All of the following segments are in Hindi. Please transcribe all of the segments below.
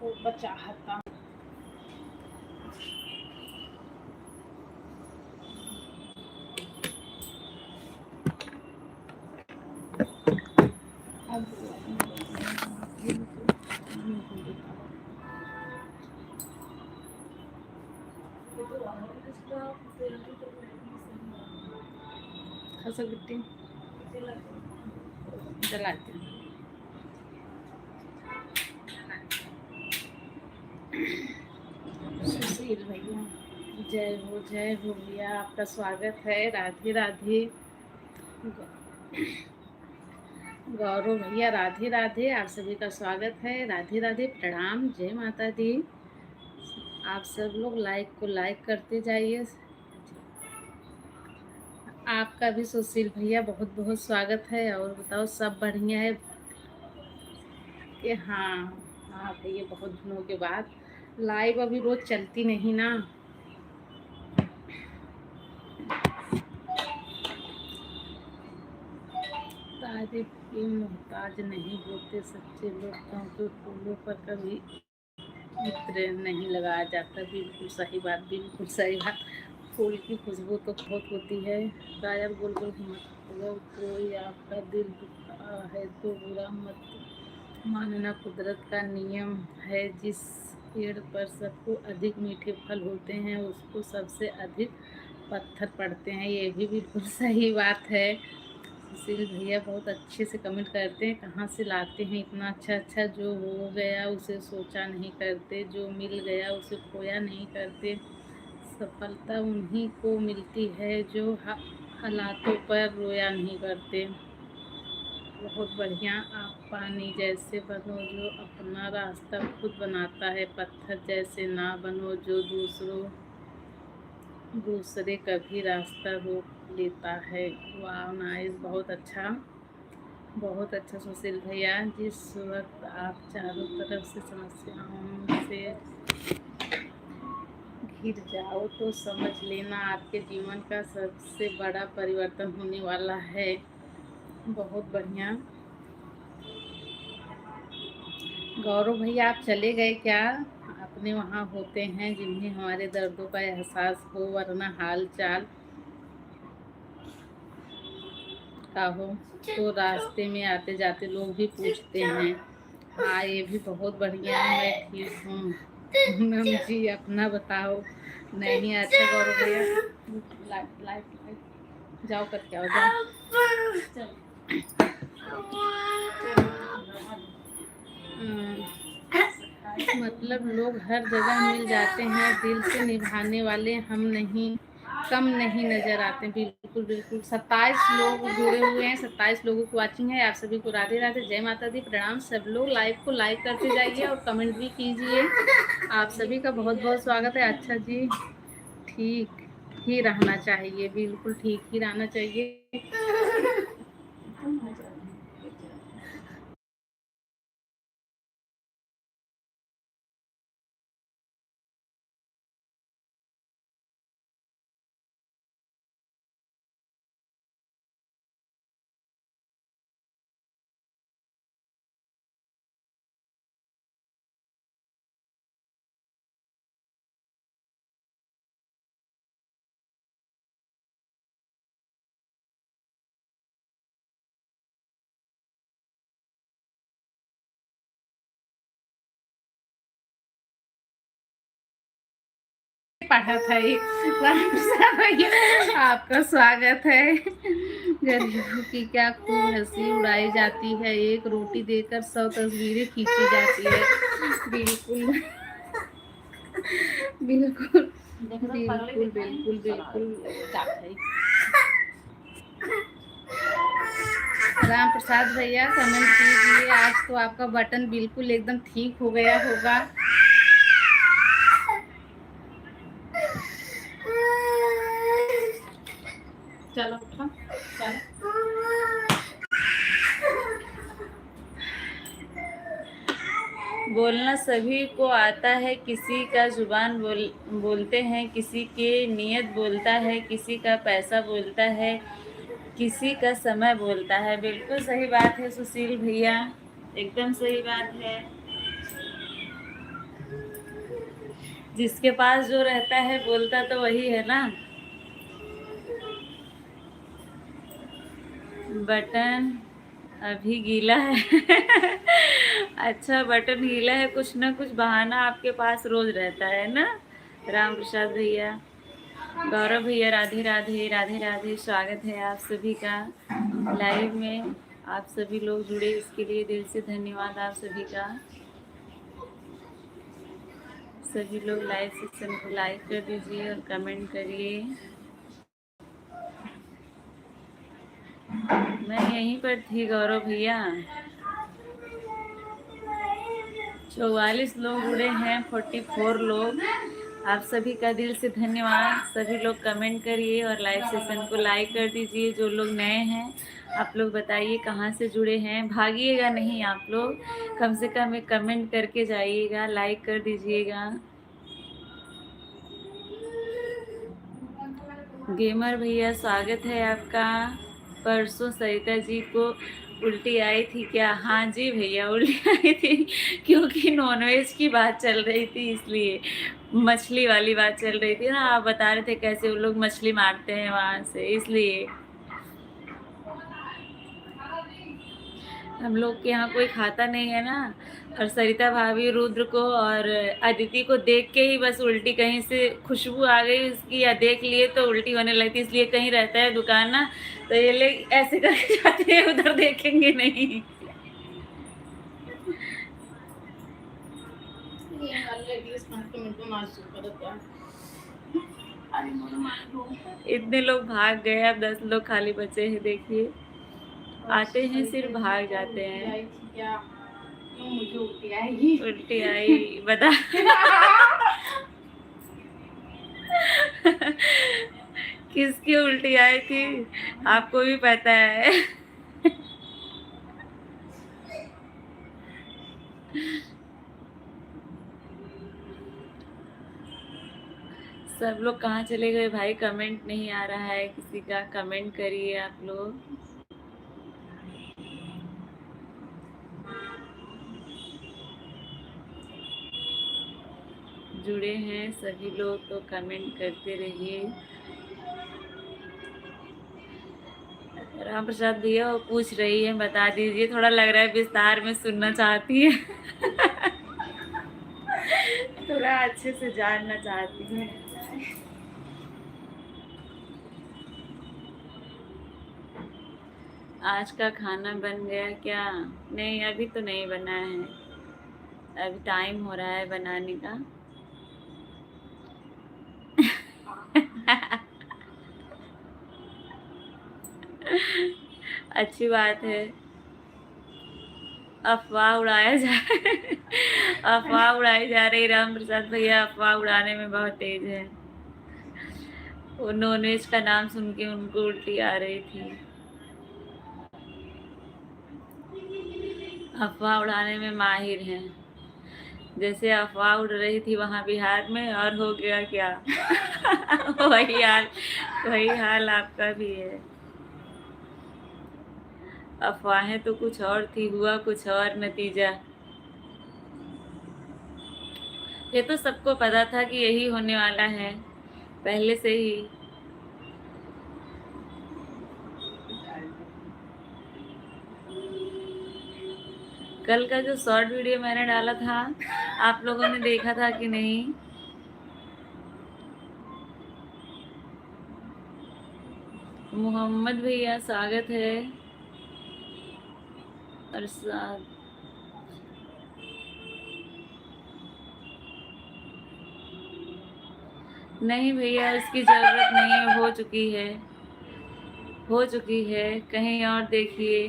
को बचाता। खसक गिट्टी जलाते हैं। सुशील भैया जय हो भैया, आपका स्वागत है। राधे राधे। गौरव भैया राधे राधे, आप सभी का स्वागत है। राधे राधे, प्रणाम, जय माता दी। आप सब लोग लाइक को लाइक करते जाइए। आपका भी सुशील भैया बहुत बहुत स्वागत है। और बताओ सब बढ़िया है कि हाँ। हाँ भैया, बहुत दिनों के बाद लाइव अभी रोज चलती नहीं ना। तारीफ की मोहताज नहीं होते सच्चे लोग, क्योंकि फूलों पर कभी इत्र नहीं लगाया जाता। बिल्कुल सही बात, बिल्कुल सही बात। फूल की खुशबू तो बहुत होती है। शायद गोल गोल मत, अगर कोई आपका दिल दुखा है तो बुरा मत मानना, कुदरत का नियम है। जिस पेड़ पर सबको अधिक मीठे फल होते हैं उसको सबसे अधिक पत्थर पड़ते हैं। ये भी बिल्कुल सही बात है। सुशील भैया बहुत अच्छे से कमेंट करते हैं, कहाँ से लाते हैं इतना अच्छा अच्छा। जो हो गया उसे सोचा नहीं करते, जो मिल गया उसे खोया नहीं करते। सफलता उन्हीं को मिलती है जो हालातों पर रोया नहीं करते। बहुत बढ़िया। आप पानी जैसे बनो जो अपना रास्ता खुद बनाता है, पत्थर जैसे ना बनो जो दूसरे कभी रास्ता रोक लेता है। वाह नाइस, बहुत अच्छा सुशील भैया। जिस वक्त आप चारों तरफ से समस्याओं से घिर जाओ तो समझ लेना आपके जीवन का सबसे बड़ा परिवर्तन होने वाला है। बहुत बढ़िया। गौरव भैया आप चले गए क्या? अपने वहाँ होते हैं जिन्हें हमारे दर्दों का एहसास हो, वरना हाल चाल का हो तो रास्ते में आते जाते लोग भी पूछते हैं। हाँ ये भी बहुत बढ़िया है। मैं ठीक हूँ। पूनम जी अपना बताओ। नहीं अच्छा गौरव भैया, लाइट लाइट जाओ करके आओ, जाओ। मतलब लोग हर जगह मिल जाते हैं, दिल से निभाने वाले हम नहीं, कम नहीं नजर आते। बिल्कुल बिल्कुल। 27 लोग जुड़े हुए हैं, 27 लोगों की वॉचिंग है। आप सभी को राधे राधे, जय माता दी, प्रणाम। सब लोग लाइव को लाइक करते जाइए और कमेंट भी कीजिए। आप सभी का बहुत बहुत स्वागत है। अच्छा जी, ठीक ही रहना चाहिए, बिल्कुल ठीक ही रहना चाहिए। पढ़ा था ये राम प्रसाद भैया, आपका स्वागत है। गरीबों की क्या खूब हंसी उड़ाई जाती है, एक रोटी देकर 100 तस्वीरें खींची जाती है। बिल्कुल बिल्कुल बिल्कुल बिल्कुल बिल्कुल। राम प्रसाद भैया कमेंट कीजिए, आज तो आपका बटन बिल्कुल एकदम ठीक हो गया होगा। चलो उठो, चलो। बोलना सभी को आता है, किसी का जुबान बोलते हैं, किसी के नियत बोलता है, किसी का पैसा बोलता है, किसी का समय बोलता है। बिल्कुल सही बात है सुशील भैया, एकदम सही बात है। जिसके पास जो रहता है बोलता तो वही है ना। बटन अभी गीला है। अच्छा, बटन गीला है, कुछ ना कुछ बहाना आपके पास रोज रहता है ना। राम प्रसाद भैया, गौरव भैया, राधे राधे राधे राधे। स्वागत है आप सभी का लाइव में। आप सभी लोग जुड़े, इसके लिए दिल से धन्यवाद आप सभी का। सभी लोग लाइव सेक्शन को लाइक कर दीजिए और कमेंट करिए। मैं यहीं पर थी गौरव भैया। 44 लोग जुड़े हैं, 44 लोग। आप सभी का दिल से धन्यवाद। सभी लोग कमेंट करिए और लाइव सेशन को लाइक कर दीजिए। जो लोग नए हैं आप लोग बताइए कहाँ से जुड़े हैं। भागिएगा नहीं आप लोग, कम से कम एक कमेंट करके जाइएगा, लाइक कर दीजिएगा। गेमर भैया स्वागत है आपका। परसों सरिता जी को उल्टी आई थी क्या? हाँ जी भैया, उल्टी आई थी, क्योंकि नॉनवेज की बात चल रही थी, इसलिए मछली वाली बात चल रही थी ना। आप बता रहे थे कैसे वो लोग मछली मारते हैं वहाँ से, इसलिए। हम लोग के यहाँ कोई खाता नहीं है ना। और सरिता भाभी रुद्र को और अदिति को देख के ही बस उल्टी, कहीं से खुशबू आ गई उसकी या देख लिए तो उल्टी होने लगती। इसलिए कहीं रहता है दुकान ना, तो ये लोग ऐसे करके जाते हैं, उधर देखेंगे नहीं। इतने लोग भाग गए, अब 10 लोग खाली बचे हैं। देखिए, आते हैं सिर्फ भाग जाते हैं। मुझे उल्टी आएगी, उल्टी आई बता। किसकी उल्टी आई थी आपको भी पता है। सब लोग कहाँ चले गए भाई? कमेंट नहीं आ रहा है किसी का, कमेंट करिए आप लोग। जुड़े हैं सभी लोग तो कमेंट करते रहिए। राम प्रसाद भैया वो पूछ रही है, बता दीजिए। थोड़ा लग रहा है विस्तार में सुनना चाहती है। थोड़ा अच्छे से जानना चाहती है। आज का खाना बन गया क्या? नहीं, अभी तो नहीं बना है, अभी टाइम हो रहा है बनाने का। अच्छी बात है। अफवाह उड़ाया जा अफवाह उड़ाई जा रही। राम प्रसाद भैया अफवाह उड़ाने में बहुत तेज है। वो नॉनवेज का नाम सुन के उनको उल्टी आ रही थी। अफवाह उड़ाने में माहिर हैं। जैसे अफवाह उड़ रही थी वहाँ बिहार में, और हो गया क्या? वही हाल आपका भी है। अफवाहें तो कुछ और थी, हुआ कुछ और नतीजा। ये तो सबको पता था कि यही होने वाला है पहले से ही। कल का जो शॉर्ट वीडियो मैंने डाला था, आप लोगों ने देखा था कि नहीं? मोहम्मद भैया स्वागत है। अरसाद, नहीं भैया उसकी जरूरत नहीं है, हो चुकी है, हो चुकी है। कहीं और देखिए,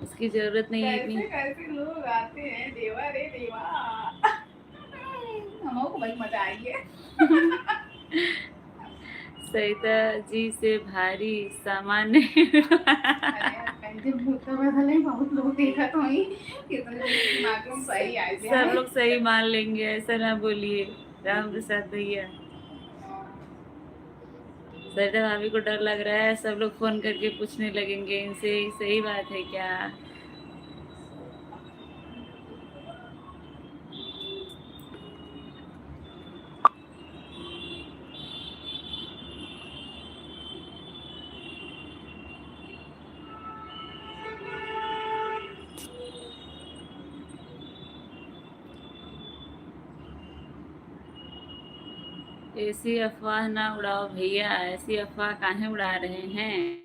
उसकी जरूरत नहीं है इतनी। कैसे लोग आते हैं, देवा रे देवा। हमको बड़ी मजा आई है। सरिता जी से भारी सामान नहीं। बहुत लोग देखा तो सब लोग सही मान लेंगे, ऐसा ना बोलिए राम प्रसाद भैया। सरिता भाभी को डर लग रहा है, सब लोग फोन करके पूछने लगेंगे इनसे, सही बात है क्या? ऐसी अफवाह ना उड़ाओ भैया, ऐसी अफवाह काहे उड़ा रहे हैं।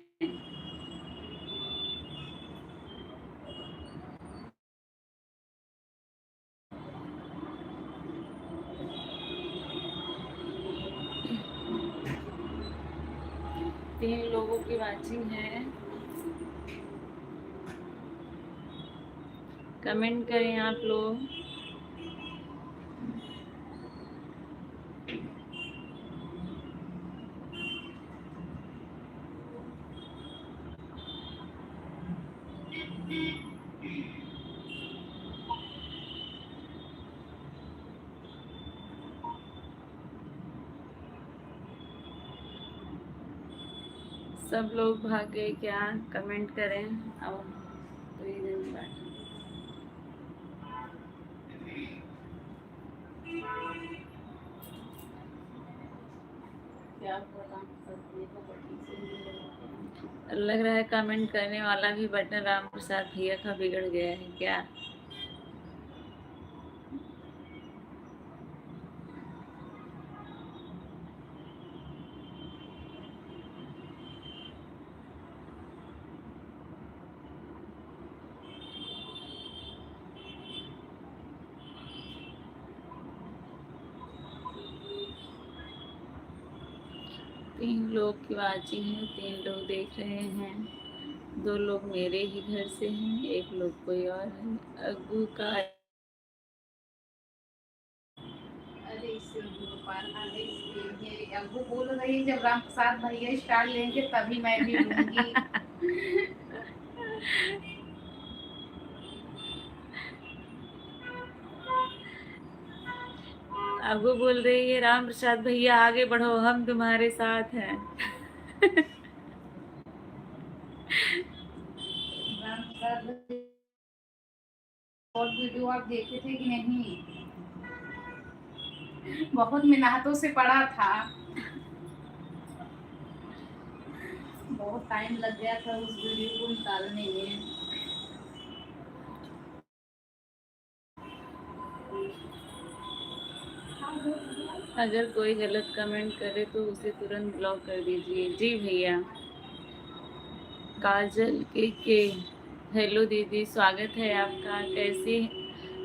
तीन लोगों की वाचिंग है, कमेंट करें आप लोग। सब लोग भाग गए क्या? कमेंट करें। अब तो ये दिन बात क्या बोला, लग रहा है कमेंट करने वाला भी बटन राम प्रसाद भैया का बिगड़ गया है क्या? तीन लोग की वाचिंग है, तीन लोग देख रहे हैं। दो लोग मेरे ही घर से हैं, एक लोग कोई और है। अग्गू का वो बोल रही है जब राम प्रसाद भैया स्टार लेंगे तभी मैं भी लूंगी। अग्गू बोल रही है राम प्रसाद भैया आगे बढ़ो, हम तुम्हारे साथ हैं। राम प्रसाद और वीडियो आप देखे थे कि नहीं? बहुत मेहनतों से पढ़ा था, बहुत टाइम लग गया था उस वीडियो को निकालने में। अगर कोई गलत कमेंट करे तो उसे तुरंत ब्लॉक कर दीजिए। जी भैया। काजल के हेलो दीदी, स्वागत है आपका।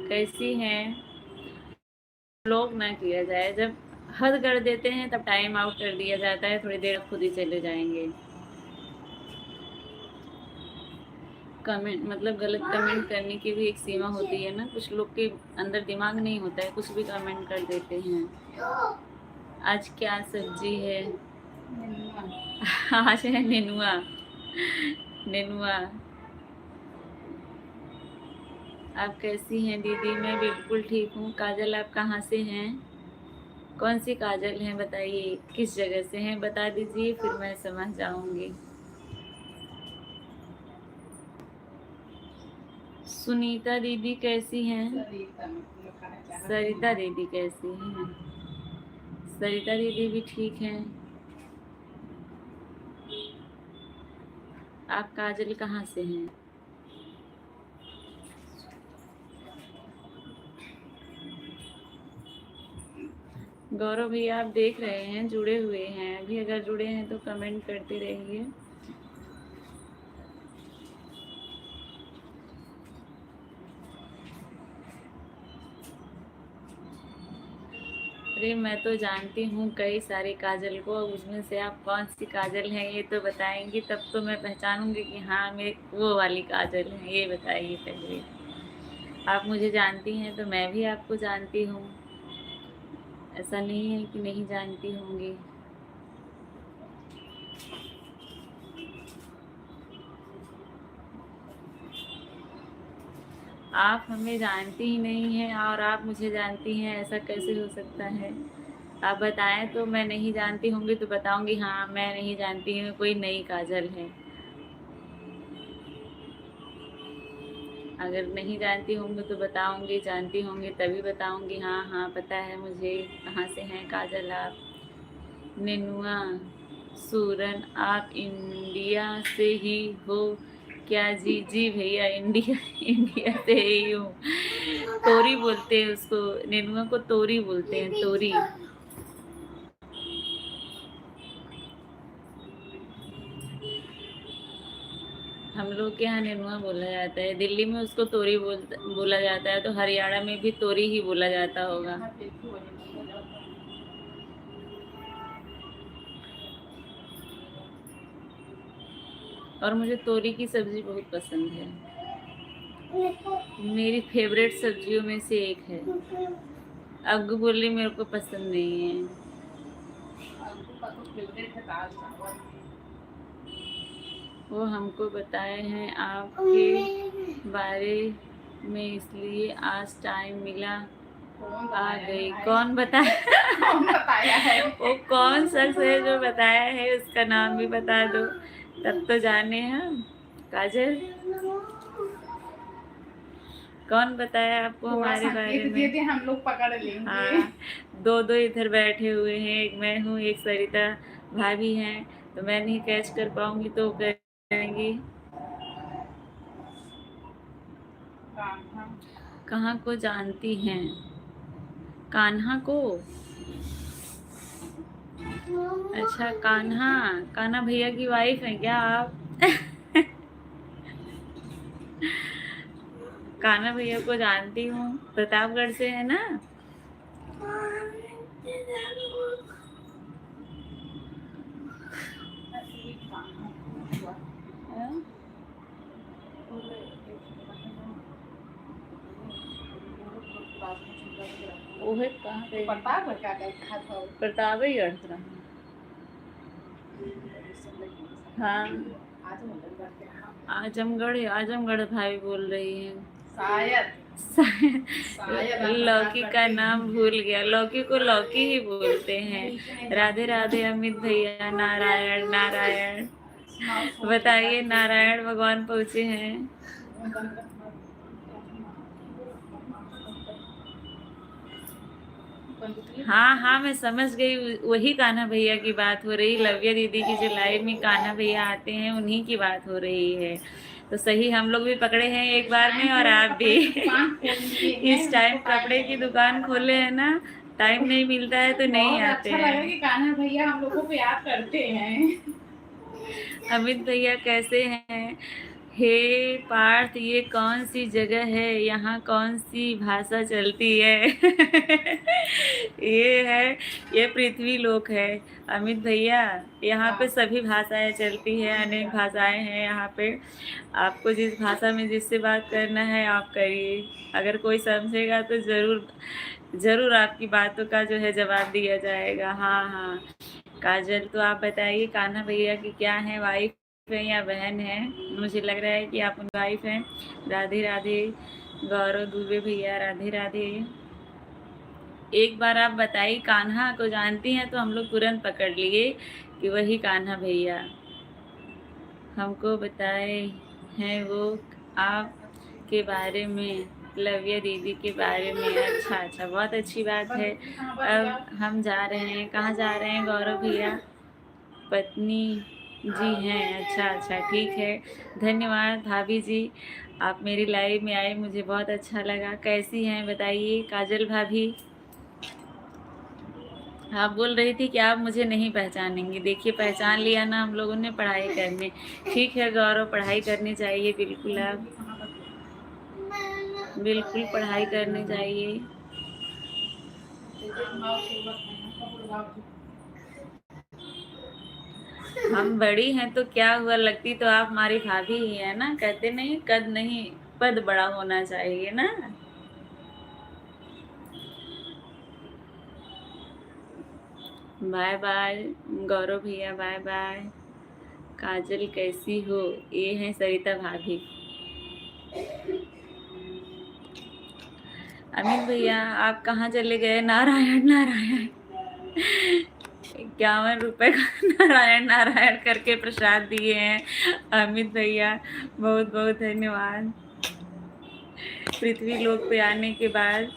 कैसी हैं? ब्लॉक ना किया जाए, जब हद कर देते हैं तब टाइम आउट कर दिया जाता है, थोड़ी देर खुद ही चले जाएंगे। कमेंट मतलब गलत कमेंट करने की भी एक सीमा होती है ना, कुछ लोग के अंदर दिमाग नहीं होता है, कुछ भी कमेंट कर देते हैं। आज क्या सब्जी है? आज है नेनुआ। नेनुआ। आप कैसी हैं दीदी? मैं बिल्कुल ठीक हूँ। काजल आप कहाँ से हैं? कौन सी काजल हैं बताइए, किस जगह से हैं बता दीजिए, फिर मैं समझ जाऊंगी। सुनीता दीदी कैसी हैं? सरिता दीदी कैसी हैं? सरिता दीदी भी ठीक हैं। आप काजल कहाँ से हैं? गौरव भैया आप देख रहे हैं, जुड़े हुए हैं अभी, अगर जुड़े हैं तो कमेंट करते रहिए। अरे मैं तो जानती हूँ कई सारे काजल को, उसमें से आप कौन सी काजल हैं ये तो बताएंगी, तब तो मैं पहचानूंगी कि हाँ मैं वो वाली काजल है। ये बताइए पहले। आप मुझे जानती हैं तो मैं भी आपको जानती हूँ, ऐसा नहीं है कि नहीं जानती होंगी। आप हमें जानती ही नहीं हैं और आप मुझे जानती हैं, ऐसा कैसे हो सकता है? आप बताएं तो, मैं नहीं जानती होंगी तो बताऊंगी हाँ मैं नहीं जानती हूँ, कोई नई काजल है। अगर नहीं जानती होंगी तो बताऊंगी, जानती होंगी तभी बताऊंगी हाँ हाँ पता है मुझे। कहाँ से हैं काजल आप? नेनुआ। सूरन आप इंडिया से ही हो क्या? जी जी भैया, इंडिया इंडिया से ही हूँ। तोरी बोलते हैं उसको, नेनुआ को तोरी बोलते हैं, तोरी। हम लोग के यहाँ नेनुआ बोला जाता है, दिल्ली में उसको तोरी बोला जाता है, तो हरियाणा में भी तोरी ही बोला जाता होगा। हाँ, फिर भी वही बोला जाता है। और मुझे तोरी की सब्जी बहुत पसंद है, मेरी फेवरेट सब्जियों में से एक है। अग्गू बोली मेरे को पसंद नहीं है। आलू का तो फेवरेट है दाल चावल। वो हमको बताए हैं आपके बारे में, इसलिए आज टाइम मिला कौन आ बताया गई। है? कौन बताया? कौन बताया है? वो कौन शख्स है जो बताया है, उसका नाम भी बता दो, तब तो जाने हम। काजल, कौन बताया आपको थोड़ा हमारे बारे संकेत दे में? दे, हम लोग पकड़ लेंगे। हाँ, दो दो इधर बैठे हुए हैं, एक मैं हूँ, एक सरिता भाभी हैं, तो मैं नहीं कैच कर पाऊंगी तो वो करेंगी। कान्हा। कहाँ को जानती हैं? कान्हा को? अच्छा, कान्हा, कान्हा भैया की वाइफ है क्या आप? कान्हा भैया को जानती हूँ, प्रतापगढ़ से है ना? हाँ? ओहे कहाँ गई? प्रतापगढ़ का देखा था। प्रतापगढ़ तरह। हाँ, आजमगढ़, आजमगढ़ भाई बोल रही है शायद शायद। लौकी का नाम भूल गया, लौकी को लौकी ही बोलते हैं। राधे राधे अमित भैया, नारायण नारायण। बताइए, नारायण भगवान पहुँचे हैं। हाँ हाँ, मैं समझ गई, वही कान्हा भैया की बात हो रही, लव्या दीदी की जो लाइव में कान्हा भैया आते हैं उन्हीं की बात हो रही है। तो सही, हम लोग भी पकड़े हैं एक बार में, और आप भी। इस टाइम कपड़े की दुकान खोले है ना, टाइम नहीं मिलता है तो नहीं आते अच्छा लगा हैं। कि कान्हा भैया हम लोगों को याद करते हैं। अमित भैया कैसे हैं? हे पार्थ, ये कौन सी जगह है, यहाँ कौन सी भाषा चलती है? ये है, ये पृथ्वी लोक है अमित भैया, यहाँ पे सभी भाषाएं चलती है, अनेक भाषाएं हैं यहाँ पे। आपको जिस भाषा में जिससे बात करना है आप करिए, अगर कोई समझेगा तो ज़रूर ज़रूर आपकी बातों का जो है जवाब दिया जाएगा। हाँ हाँ, काजल, तो आप बताइए, कान्हा भैया की क्या है, वाइफ है या बहन है? मुझे लग रहा है कि आप उनकी वाइफ हैं। राधे राधे गौरव दुबे भैया, राधे राधे। एक बार आप बताइए, कान्हा को जानती हैं? तो हम लोग तुरंत पकड़ लिए कि वही कान्हा भैया हमको बताए हैं वो आपके बारे में, लव्या दीदी के बारे में। अच्छा अच्छा, बहुत अच्छी बात है। अब हम जा रहे हैं, कहाँ जा रहे हैं गौरव भैया? पत्नी जी हैं, अच्छा अच्छा, ठीक है। धन्यवाद भाभी जी, आप मेरी लाइव में आए, मुझे बहुत अच्छा लगा। कैसी हैं बताइए काजल भाभी? आप बोल रही थी कि आप मुझे नहीं पहचानेंगी, देखिए पहचान लिया ना हम लोगों ने, पढ़ाई करने। ठीक है गौरव, पढ़ाई करनी चाहिए बिल्कुल, आप बिल्कुल पढ़ाई करनी चाहिए। हम बड़ी हैं तो क्या हुआ, लगती तो आप हमारी भाभी ही है ना, कहते नहीं कद नहीं पद बड़ा होना चाहिए ना। बाय बाय गौरव भैया, बाय बाय। काजल कैसी हो? ये हैं सरिता भाभी। अमित भैया आप कहाँ चले गए? नारायण नारायण, 51 रुपए का नारायण नारायण करके प्रसाद दिए हैं अमित भैया, बहुत बहुत धन्यवाद। पृथ्वी लोक पे आने के बाद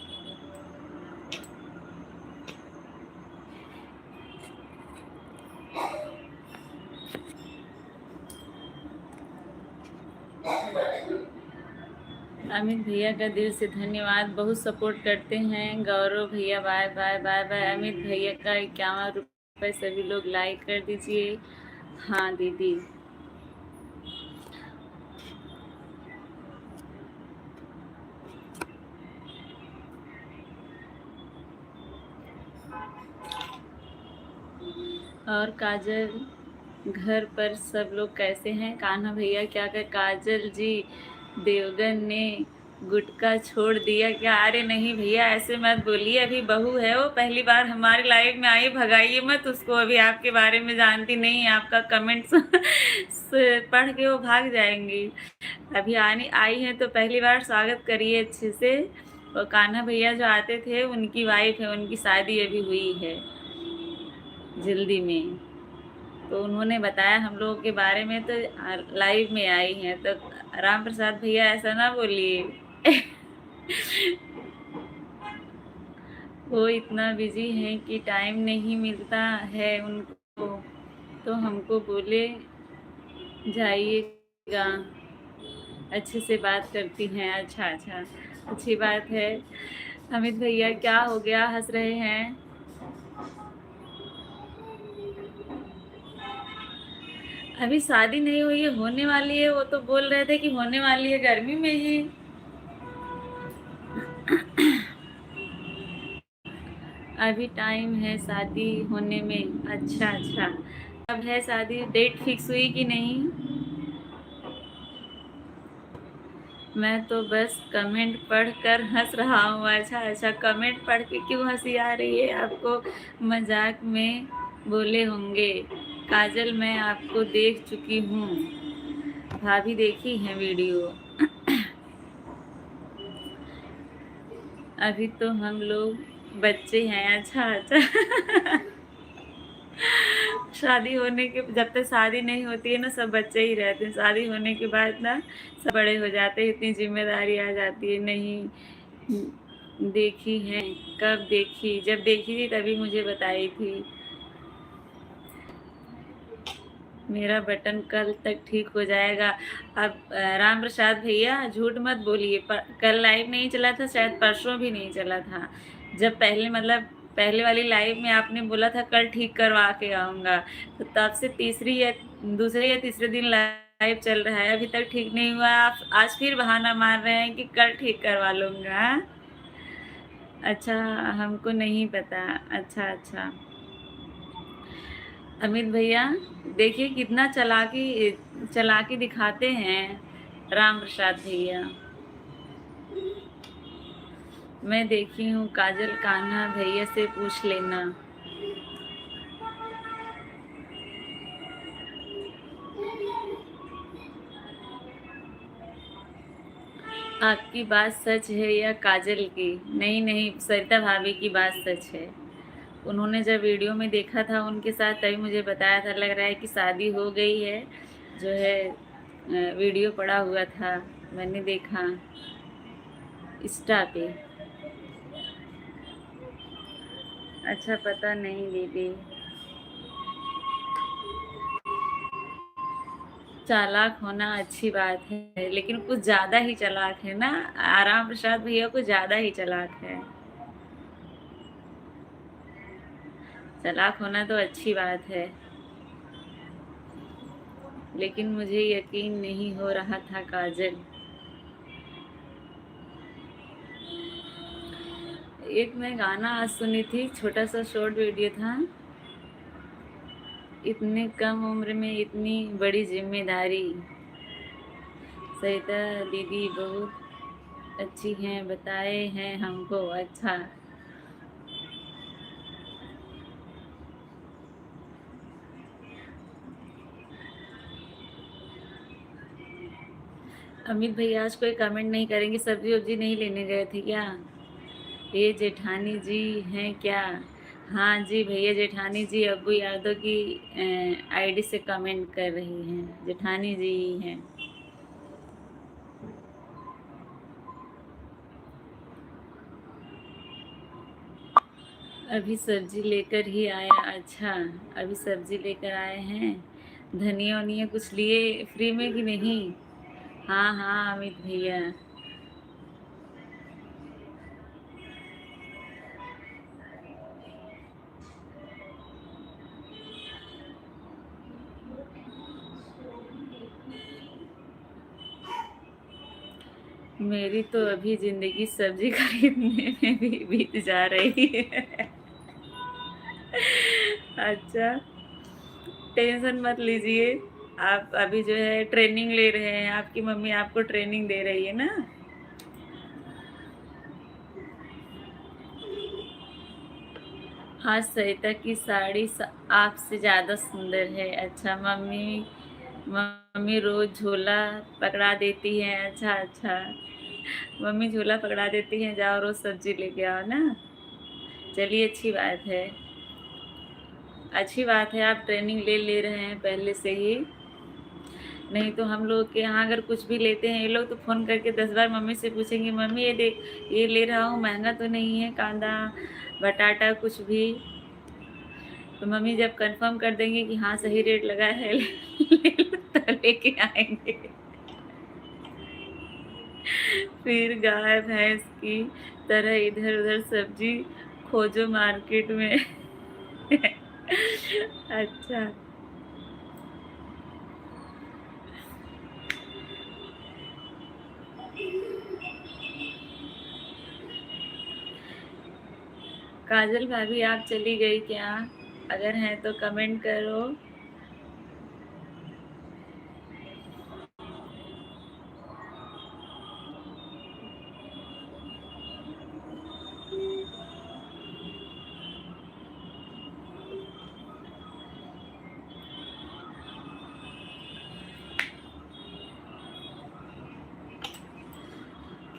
अमित भैया का दिल से धन्यवाद, बहुत सपोर्ट करते हैं। गौरव भैया bye bye bye bye. Amit भैया का 51 रुपए, सभी लोग लाइक कर दीजिए। हाँ दीदी, और काजल, घर पर सब लोग कैसे हैं? कान्हा भैया क्या कर? काजल जी, देवगन ने गुटखा छोड़ दिया क्या? अरे नहीं भैया, ऐसे मत बोलिए, अभी बहू है वो, पहली बार हमारी लाइफ में आई, भगाइए मत उसको, अभी आपके बारे में जानती नहीं है, आपका कमेंट पढ़ के वो भाग जाएंगी। अभी आनी आई है तो पहली बार स्वागत करिए अच्छे से। और कान्हा भैया जो आते थे उनकी वाइफ है, उनकी शादी अभी हुई है जल्दी में, तो उन्होंने बताया हम लोगों के बारे में, तो लाइव में आई हैं। तो राम प्रसाद भैया ऐसा ना बोलिए। वो इतना बिजी हैं कि टाइम नहीं मिलता है उनको, तो हमको बोले जाइएगा, अच्छे से बात करती हैं। अच्छा अच्छा, अच्छी बात है। अमित भैया क्या हो गया, हंस रहे हैं? अभी शादी नहीं हुई है, होने वाली है। वो तो बोल रहे थे कि होने वाली है गर्मी में ही। अभी टाइम है शादी होने में। अच्छा अच्छा, कब है शादी? डेट फिक्स हुई कि नहीं? मैं तो बस कमेंट पढ़ कर हंस रहा हूँ। अच्छा अच्छा, कमेंट पढ़ के क्यों हंसी आ रही है आपको? मजाक में बोले होंगे। काजल, मैं आपको देख चुकी हूँ। भाभी देखी है वीडियो। अभी तो हम लोग बच्चे हैं। अच्छा अच्छा। शादी होने के, जब तक शादी नहीं होती है ना, सब बच्चे ही रहते हैं। शादी होने के बाद ना सब बड़े हो जाते हैं, इतनी जिम्मेदारी आ जाती है। नहीं देखी है। कब देखी? जब देखी थी तभी मुझे बताई थी। मेरा बटन कल तक ठीक हो जाएगा। अब राम प्रसाद भैया झूठ मत बोलिए, कल लाइव नहीं चला था, शायद परसों भी नहीं चला था। जब पहले, मतलब पहले वाली लाइव में आपने बोला था कल ठीक करवा के आऊँगा, तो तब से दूसरे या तीसरे दिन लाइव चल रहा है, अभी तक ठीक नहीं हुआ। आप आज फिर बहाना मार रहे हैं कि कल ठीक करवा लूँगा। अच्छा, हमको नहीं पता। अच्छा अच्छा, अमित भैया देखिए कितना चालाकी चालाकी दिखाते हैं राम प्रसाद भैया। मैं देखी हूँ काजल, कान्हा भैया से पूछ लेना। आपकी बात सच है या काजल की? नहीं नहीं, सरिता भाभी की बात सच है। उन्होंने जब वीडियो में देखा था उनके साथ, तभी मुझे बताया था। लग रहा है कि शादी हो गई है, जो है वीडियो पड़ा हुआ था, मैंने देखा इंस्टा पे। अच्छा, पता नहीं दीदी। चालाक होना अच्छी बात है, लेकिन कुछ ज़्यादा ही चालाक है ना। आराम प्रसाद भैया कुछ ज़्यादा ही चालाक है। चालाक होना तो अच्छी बात है, लेकिन मुझे यकीन नहीं हो रहा था काजल। एक मैं गाना आज सुनी थी, छोटा सा शॉर्ट वीडियो था। इतने कम उम्र में इतनी बड़ी जिम्मेदारी। सरिता दीदी बहुत अच्छी हैं, बताए हैं हमको। अच्छा, अमित भैया आज कोई कमेंट नहीं करेंगे? सब्जी वब्जी नहीं लेने गए थे क्या? ये जेठानी जी हैं क्या? हाँ जी भैया, जेठानी जी अब्बू यादव की आईडी से कमेंट कर रही हैं। जेठानी जी ही हैं। अभी सब्जी लेकर ही आया। अच्छा, अभी सब्जी लेकर आए हैं। धनिया वनिया कुछ लिए फ्री में कि नहीं? हाँ हाँ अमित भैया। मेरी तो अभी जिंदगी सब्जी खरीदने में भी बीत जा रही है। अच्छा, टेंशन मत लीजिए। आप अभी जो है ट्रेनिंग ले रहे हैं, आपकी मम्मी आपको ट्रेनिंग दे रही है ना। हाँ, सरिता की साड़ी आपसे ज़्यादा सुंदर है। अच्छा, मम्मी मम्मी रोज झोला पकड़ा देती हैं। अच्छा अच्छा, मम्मी झोला पकड़ा देती हैं, जाओ रोज सब्जी लेके आओ ना। चलिए, अच्छी बात है। अच्छी बात है, आप ट्रेनिंग ले रहे हैं पहले से ही। नहीं तो हम लोग के यहाँ अगर कुछ भी लेते हैं ये लोग तो फ़ोन करके 10 बार मम्मी से पूछेंगे, मम्मी ये देख ये ले रहा हूँ, महंगा तो नहीं है कांदा बटाटा कुछ भी। तो मम्मी जब कंफर्म कर देंगे कि हाँ सही रेट लगा है ले लो, तो लेके आएंगे। फिर गाय भैंस की तरह इधर उधर सब्जी खोजो मार्केट में। अच्छा, काजल भाभी आप चली गई क्या? अगर हैं तो कमेंट करो।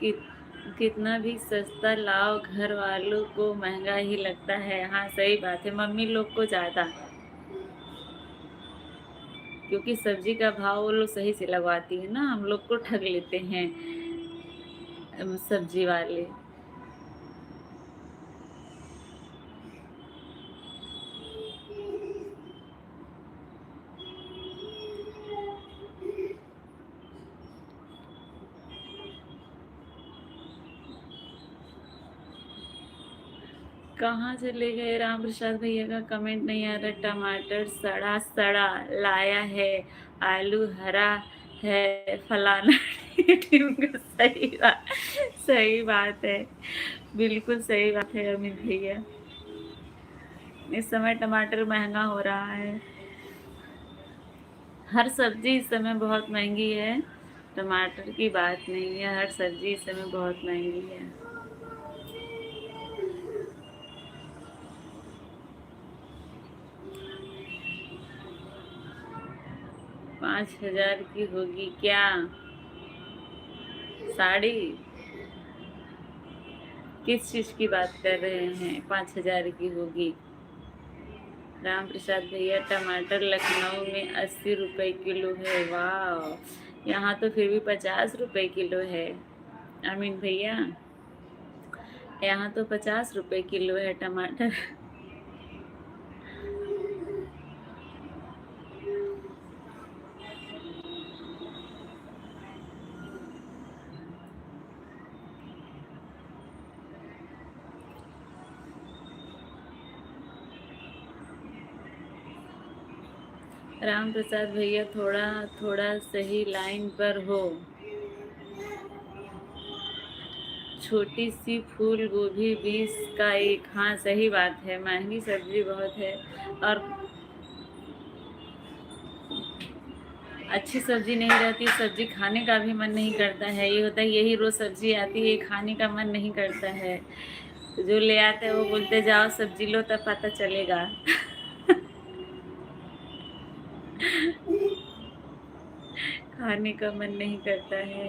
कि कितना भी सस्ता लाओ घर वालों को महंगा ही लगता है। हाँ सही बात है, मम्मी लोग को ज़्यादा, क्योंकि सब्जी का भाव वो लोग सही से लगवाती है ना, हम लोग को ठग लेते हैं सब्जी वाले। कहाँ चले गए? राम प्रसाद भैया का कमेंट नहीं आ रहा। टमाटर सड़ा सड़ा लाया है, आलू हरा है, फलाना सही बात है, बिल्कुल सही बात है अमित भैया। इस समय टमाटर महंगा हो रहा है, हर सब्जी इस समय बहुत महंगी है। टमाटर की बात नहीं है, हर सब्जी इस समय बहुत महंगी है। 5,000 की होगी क्या साड़ी? किस चीज़ की बात कर रहे हैं 5,000 की होगी? राम प्रसाद भैया टमाटर लखनऊ में 80 रुपए किलो है। वाह, यहाँ तो फिर भी 50 रुपए किलो है। अमीन भैया, यहाँ तो 50 रुपए किलो है टमाटर। राम प्रसाद भैया थोड़ा थोड़ा सही लाइन पर हो। छोटी सी फूल गोभी 20 का एक। हाँ सही बात है, महंगी सब्जी बहुत है और अच्छी सब्जी नहीं रहती, सब्जी खाने का भी मन नहीं करता है। ये होता है यही रोज सब्जी आती है, खाने का मन नहीं करता है। तो जो ले आते हैं वो बोलते जाओ सब्जी लो तब पता चलेगा। खाने का मन नहीं करता है।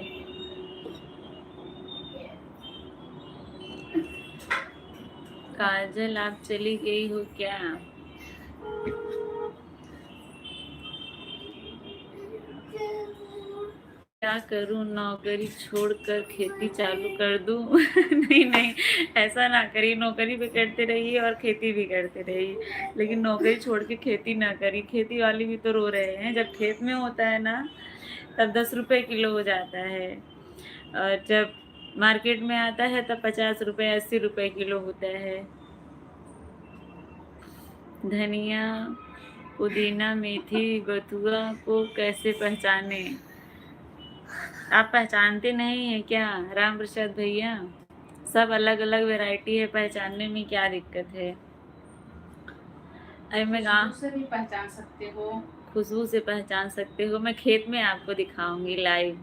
काजल आप चली गई हो क्या? क्या करूं, नौकरी छोड़कर खेती चालू कर दूं? नहीं नहीं, ऐसा ना करिए, नौकरी भी करते रहिए और खेती भी करते रहिए, लेकिन नौकरी छोड़ के खेती ना करिए। खेती वाले भी तो रो रहे हैं, जब खेत में होता है ना तब 10 रुपए किलो हो जाता है, और जब मार्केट में आता है तब 50 रुपए 80 रुपए किलो होता है। धनिया पुदीना मेथी बथुआ को कैसे पहचाने? आप पहचानते नहीं हैं क्या राम प्रसाद भैया? सब अलग अलग वैरायटी है, पहचानने में क्या दिक्कत है? अरे मैं खुशबू गाँव से भी पहचान सकते हो। खुशबू से पहचान सकते हो। मैं खेत में आपको दिखाऊंगी लाइव।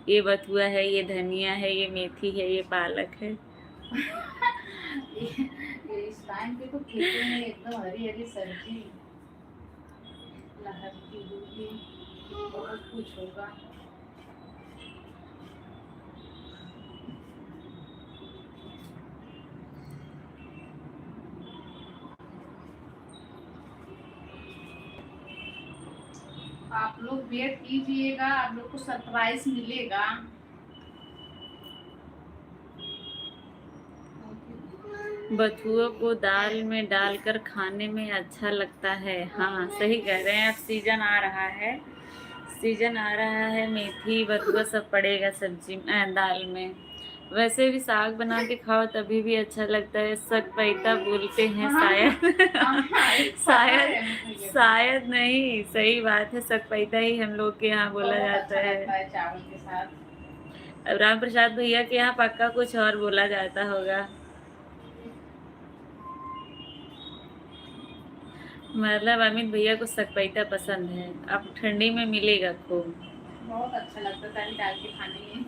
ये बथुआ है, ये धनिया है, ये मेथी है, ये पालक है। ये इस टाइम पे तो खेतों में एकदम हरी हरी सब्जी लहरती होगी, बहुत कुछ होगा। आप लोग वेट कीजिएगा, आप लोग को सरप्राइज मिलेगा। बथुआ को दाल में डालकर खाने में अच्छा लगता है। हाँ सही कह रहे हैं। अब सीजन आ रहा है, सीजन आ रहा है, मेथी बथुआ सब पड़ेगा सब्जी दाल में। वैसे भी साग बना के खाओ तभी भी अच्छा लगता है। सकपैता बोलते हैं हाँ शायद। हाँ हाँ, ये पता शायद है मुझे ये। शायद नहीं, सही बात है, सकपैता ही हम लोग के यहाँ बोला बहुत जाता अच्छा है। लगता है चावल के साथ। अब राम प्रसाद भैया के यहाँ पक्का कुछ और बोला जाता होगा। मतलब अमित भैया को सकपैता पसंद है। अब ठंडी में मिलेगा खूब। बहुत अच्छा लगता है दही डाल के खाने में।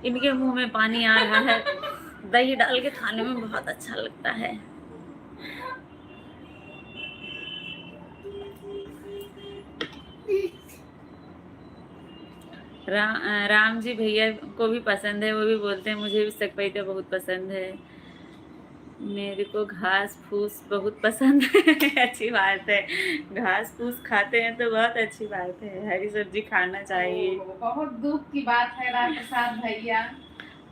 इनके मुंह में पानी आ रहा है। दही डाल के खाने में बहुत अच्छा लगता है। राम जी भैया को भी पसंद है, वो भी बोलते हैं मुझे भी सकपैता बहुत पसंद है। मेरे को घास फूस बहुत पसंद है। अच्छी बात है, घास फूस खाते हैं तो बहुत अच्छी बात है। हरी सब्जी खाना चाहिए। बहुत दुख की बात है राम प्रसाद भैया।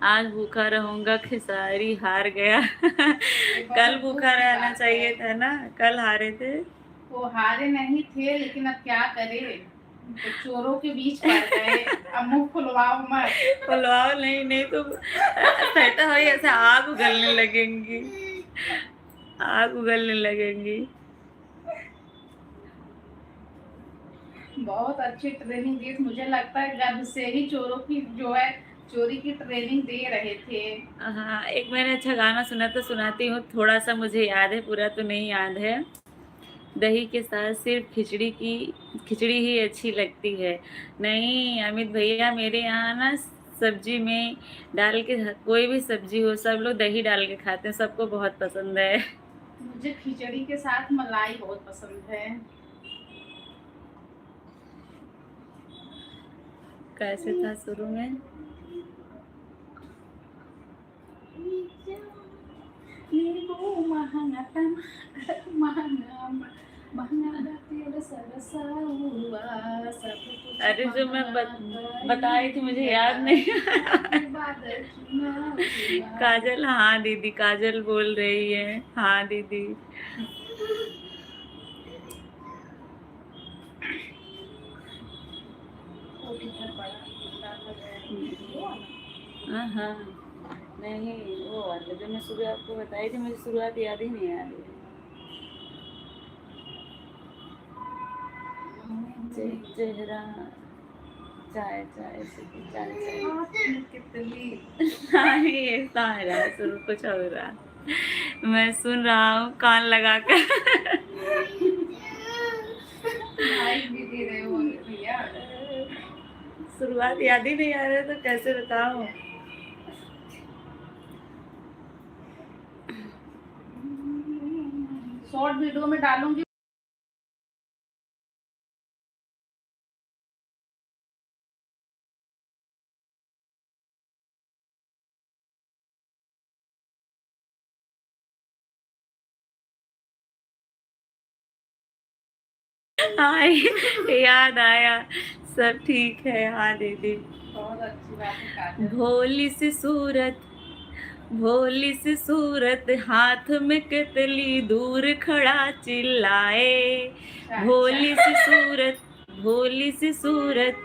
आज भूखा रहूंगा, खेसारी हार गया। ये कल बहुत दुख भूखा की रहना बात चाहिए है। था ना, कल हारे थे। वो हारे नहीं थे, लेकिन अब क्या करे, तो चोरों के बीच पड़ गए। अब मुंह खुलवाओ मत। खुलवाओ नहीं, नहीं तो सहता हो ऐसे आग उगलने लगेंगी, आग उगलने लगेंगी। बहुत अच्छी ट्रेनिंग दी, मुझे लगता है जब से ही चोरों की जो है चोरी की ट्रेनिंग दे रहे थे। हाँ एक मैंने अच्छा गाना सुना तो सुनाती हूँ, थोड़ा सा मुझे याद है, पूरा तो नहीं याद है। दही के साथ सिर्फ खिचड़ी ही अच्छी लगती है। नहीं अमित भैया, मेरे यहाँ ना सब्जी में डाल के, कोई भी सब्जी हो सब लोग दही डाल के खाते हैं, सबको बहुत पसंद है। मुझे खिचड़ी के साथ मलाई बहुत पसंद है। कैसे था शुरू में? अरे जो मैं बताई थी मुझे याद नहीं। काजल, हाँ दीदी काजल बोल रही है, हाँ दीदी। हाँ हाँ, नहीं वो वाला जो मैं सुबह आपको बताई थी, मुझे शुरुआत याद ही नहीं आ रही है। चेहरा चाय चाय चाय चाय कितनी नहीं, ऐसा आ रहा है शुरू, कुछ हो रहा। मैं सुन रहा हूँ कान लगा कर। भाई भी दे रहे हो भैया। शुरुआत याद ही नहीं आ रहा है तो कैसे बताऊं। शॉर्ट वीडियो में डालूंगी। हाँ याद आया, सब ठीक है। हाँ दीदी। बहुत अच्छी बात है काजल। भोली सी सूरत हाथ में केतली दूर खड़ा चिल्लाए। भोली सी सूरत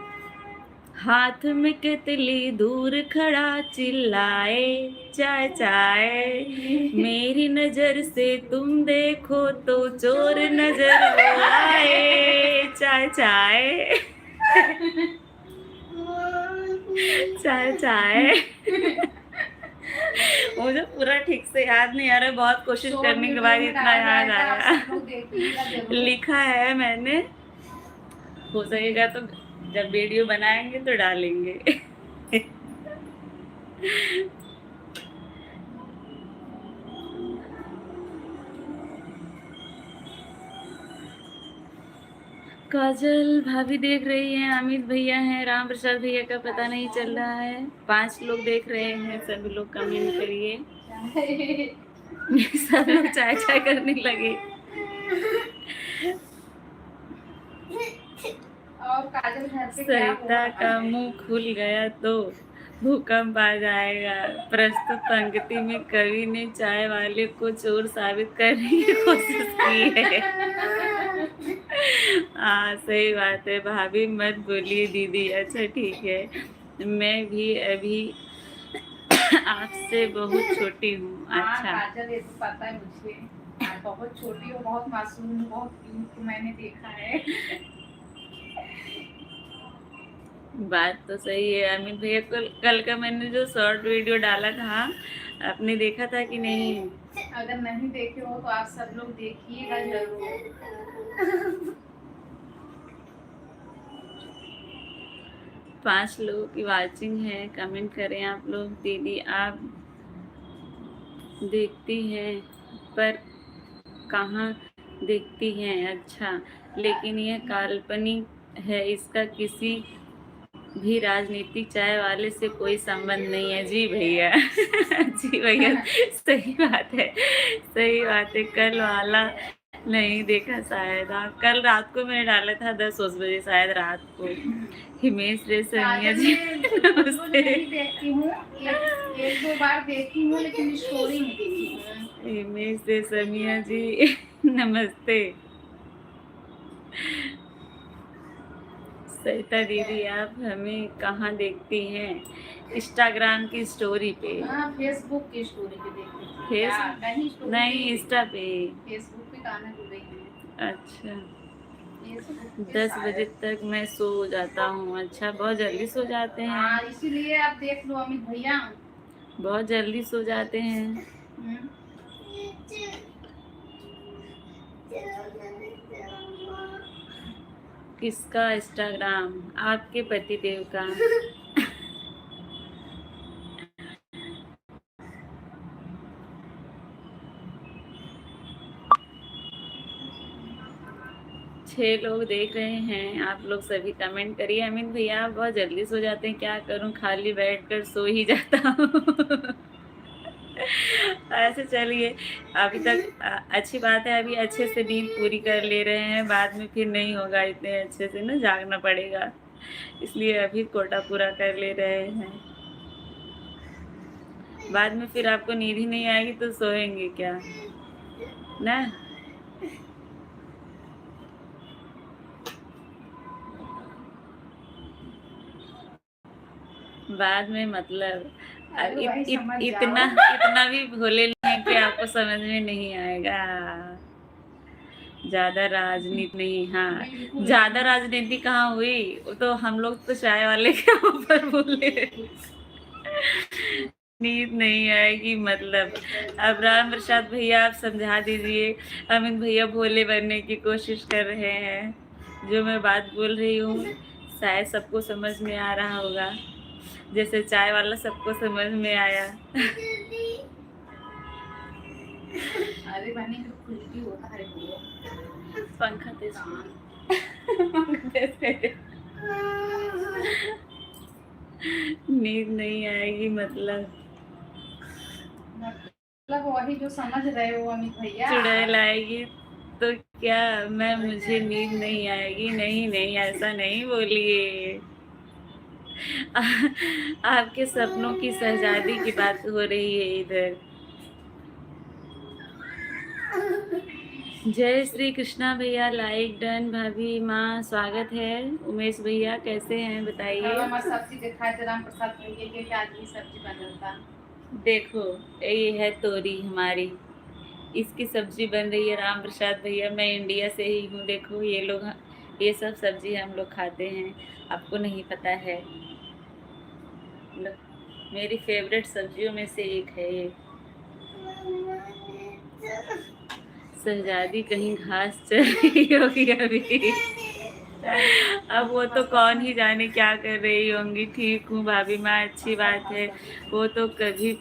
हाथ में केतली दूर खड़ा चिल्लाए। चाय चाय मेरी नजर से तुम देखो तो चोर नजर वो आए। चाय चाय चाय चाय मुझे पूरा ठीक से याद नहीं आ रहा, बहुत कोशिश शॉर्ट करने के वीडियो बाद में इतना डाला याद जाएगा, आप आया। सब लोग देखिएगा जरूर। लिखा है मैंने, हो सकेगा तो जब वीडियो बनाएंगे तो डालेंगे। काजल भाभी देख रही हैं, अमित भैया हैं, राम प्रसाद भैया का पता नहीं चल रहा है। 5 लोग देख रहे हैं, सभी लोग कमेंट करिए। सब लोग चाय चाय करने लगे। और काजल घर पे क्या हो सरिता रहा का है? मुंह खुल गया तो भूकंप आ जाएगा। प्रस्तुत पंक्ति में कवि ने चाय वाले को चोर साबित करने की कोशिश की है। हाँ सही बात है भाभी, मत बोलिए दीदी। अच्छा ठीक है, मैं भी अभी आपसे बहुत छोटी हूँ। हाँ अच्छा काजल, ये तो पता है मुझे, आप बहुत छोटी हो, बहुत मासूम हो, बहुत क्यूट मैंने देखा है। बात तो सही है अमित भैया। कल का मैंने जो शॉर्ट वीडियो डाला था, आपने देखा था कि नहीं? अगर नहीं देखे हो तो आप सब लोग देखिएगा जरूर। 5 लोगों की वाचिंग है, कमेंट करें आप लोग। दीदी आप देखती हैं पर कहाँ देखती हैं? अच्छा, लेकिन यह काल्पनिक है, इसका किसी भी राजनीतिक चाय वाले से कोई संबंध नहीं है। जी भैया। जी भैया, सही बात है, सही बात है। कल वाला नहीं देखा शायद, हाँ कल रात को मैंने डाला था 10 बजे शायद रात को। हिमेश रेशमिया काजल जी मैं रोज नमस्ते। नहीं देखती हूँ, एक दो बार देखी हूँ, लेकिन स्टोरी में देखी हूँ। हिमेश रेशमिया जी नमस्ते। सरिता दीदी आप हमें कहाँ देखती हैं? इंस्टाग्राम की स्टोरी पे। हाँ फेसबुक की स्टोरी पे देखी थी। फेस क्या? नहीं स्टोरी नहीं, पे, इंस्टा पे। फेसबुक पे गाना बोल रही है। अच्छा, फेसबुक पे 10 बजे शायद। तक मैं सो जाता हूँ। अच्छा, बहुत जल्दी सो जाते हैं? हाँ इसीलिए आप देख लो अमित भैया। बहुत जल्दी सो जाते हैं। हम्म। किसका इंस्टाग्राम? आपके पतिदेव का। 6 लोग देख रहे हैं, आप लोग सभी कमेंट करिए। अमित भैया आप बहुत जल्दी सो जाते हैं, क्या करूं, खाली बैठकर सो ही जाता हूँ। ऐसे चलिए, अभी तक अच्छी बात है, अभी अच्छे से नींद पूरी कर ले रहे हैं, बाद में फिर नहीं होगा इतने अच्छे से ना, जागना पड़ेगा, इसलिए अभी कोटा पूरा कर ले रहे हैं। बाद में फिर आपको नींद ही नहीं आएगी तो सोएंगे क्या ना? बाद में मतलब अरे भाई समझ इतना जाओ। इतना भी भोले नहीं है कि आपको समझ में नहीं आएगा। ज्यादा राजनीति नहीं, हाँ बिल्कुल ज्यादा नहीं। राजनीति कहाँ हुई, वो तो हम लोग तो चाय वाले के ऊपर बोले। नींद नहीं आएगी मतलब। अब राम प्रसाद भैया आप समझा दीजिए, अमित भैया भोले बनने की कोशिश कर रहे हैं। जो मैं बात बोल रही हूँ शायद सबको समझ में आ रहा होगा, जैसे चाय वाला सबको समझ में आया। अरे बहनी तो खुलती होता है वो। पंखा तेज नींद नहीं आएगी मतलब वही जो समझ रहे हो अमित भैया। चुड़ैल आएगी तो क्या मैं, मुझे नींद नहीं आएगी? नहीं नहीं, ऐसा नहीं बोलिए। आपके सपनों की शहजादी की बात हो रही है इधर। जय श्री कृष्णा भैया, लाइक डन। भाभी माँ स्वागत है। उमेश भैया कैसे हैं बताइए? सब्जी दिखाए थे राम प्रसाद भैया के, क्या आदमी सब्जी बनता। देखो ये है तोरी हमारी, इसकी सब्जी बन रही है। राम प्रसाद भैया मैं इंडिया से ही हूँ, देखो ये लोग, ये सब सब्जी हम लोग खाते हैं, आपको नहीं पता है। मेरी फेवरेट सब्जियों में से एक है ये। शहजादी कहीं घास चर रही होगी अभी। अब वो तो कौन ही जाने क्या कर रही होंगी। ठीक हूँ भाभी माँ, अच्छी बात है। वो तो कभी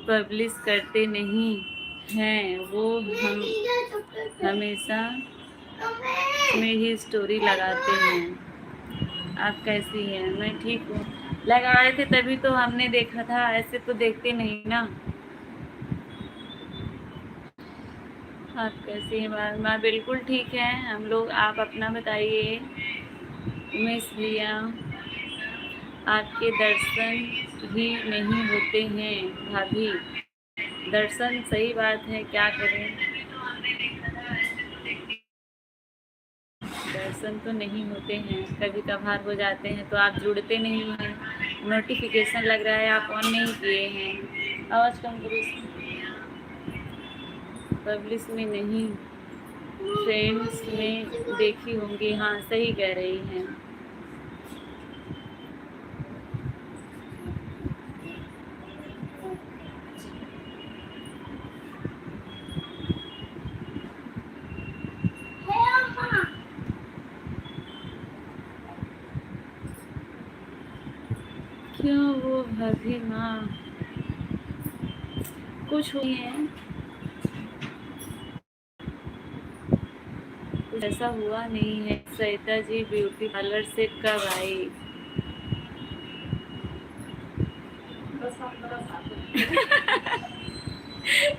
पब्लिश करते नहीं हैं, वो हम हमेशा में ही स्टोरी लगाते हैं। आप कैसी हैं? मैं ठीक हूँ। लगाए थे तभी तो हमने देखा था, ऐसे तो देखते नहीं ना। आप कैसी हैं? माँ बिल्कुल ठीक है हम लोग। आप अपना बताइए। उमेश लिया, आपके दर्शन ही नहीं होते हैं भाभी। दर्शन सही बात है, क्या करें। दर्शन तो नहीं होते हैं, कभी कभार हो जाते हैं, तो आप जुड़ते नहीं हैं। नोटिफिकेशन लग रहा है आप ऑन नहीं किए हैं। आवाज़ कम करो। पब्लिश में नहीं, फ्रेंड्स में देखी होंगी। हाँ सही कह रही हैं। क्यों वो भाभी माँ कुछ हुई है? कुछ ऐसा हुआ नहीं है। सरिता जी ब्यूटी पार्लर से कब आई?